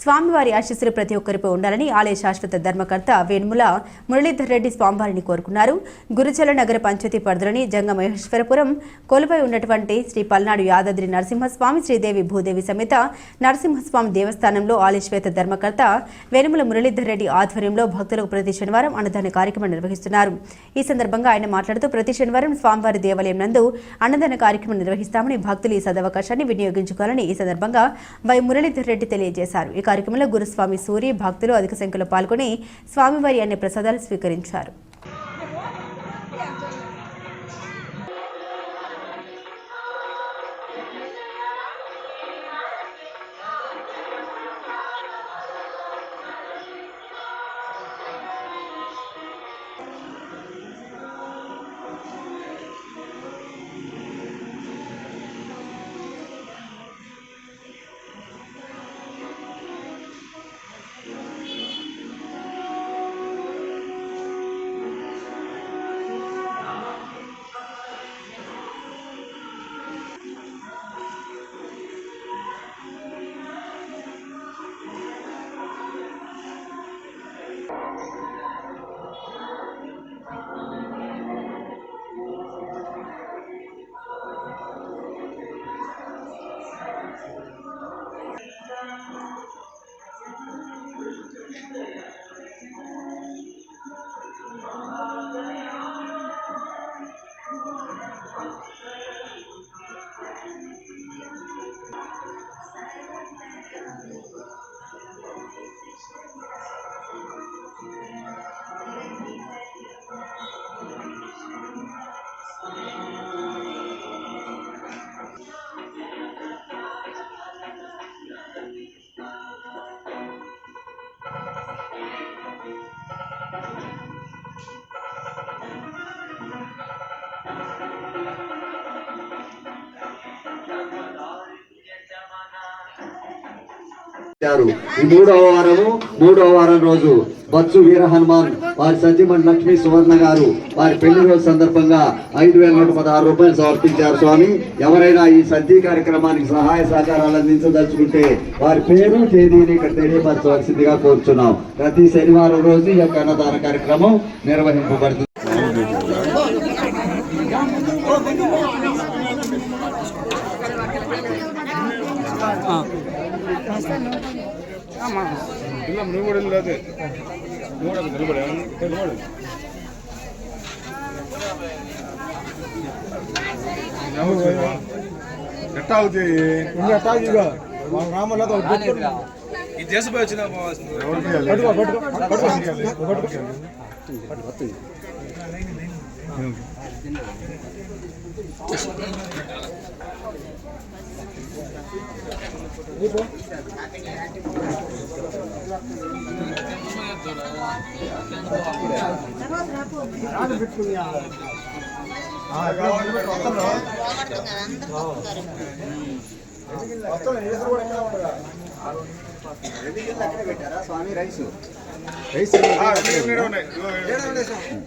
స్వామివారి ఆశీస్సులు ప్రతి ఒక్కరిపై ఉండాలని ఆలయ శాశ్వత ధర్మకర్త వేణుముల మురళీధర్ రెడ్డి స్వామివారిని కోరుకున్నారు. గురుచల నగర పంచాయతీ పరిధిలోని జంగమహేశ్వరపురం కొలువై ఉన్నటువంటి శ్రీ పల్నాడు యాదాద్రి నరసింహస్వామి శ్రీదేవి భూదేవి సమేత నరసింహస్వామి దేవస్థానంలో ఆలయ శ్వేత ధర్మకర్త వేణుముల మురళీధర్ రెడ్డి ఆధ్వర్యంలో భక్తులకు ప్రతి శనివారం అన్నదాన కార్యక్రమం నిర్వహిస్తున్నారు. ఈ సందర్భంగా ఆయన మాట్లాడుతూ ప్రతి శనివారం స్వామివారి దేవాలయం నందు అన్నదాన కార్యక్రమం నిర్వహిస్తామని భక్తులు ఈ సదవకాశాన్ని వినియోగించుకోవాలని ఈ సందర్భంగా వై మురళీధర్ రెడ్డి తెలియజేశారు. ఈ కార్యక్రమంలో గురుస్వామి సూరి భక్తులు అధిక సంఖ్యలో పాల్గొని స్వామివారి అన్ని ప్రసాదాలు స్వీకరించారు. ఈ మూడవ వారం రోజు బత్సు వీర హనుమాన్ వారి సత్యమణి లక్ష్మీ సువర్ణ గారు వారి పెళ్లి రోజు సందర్భంగా 5,116 రూపాయలు సమర్పించారు. స్వామి, ఎవరైనా ఈ సద్య కార్యక్రమానికి సహాయ సహకారాలు అందించదలుచుకుంటే వారి పేరు తేదీని ఇక్కడ తెలియపరచవలసిందిగా కోరుచున్నాం. ప్రతి శనివారం రోజు ఈ యొక్క అన్నదాన కార్యక్రమం నిర్వహింపబడుతుంది. స్వామి రైస్ ఇది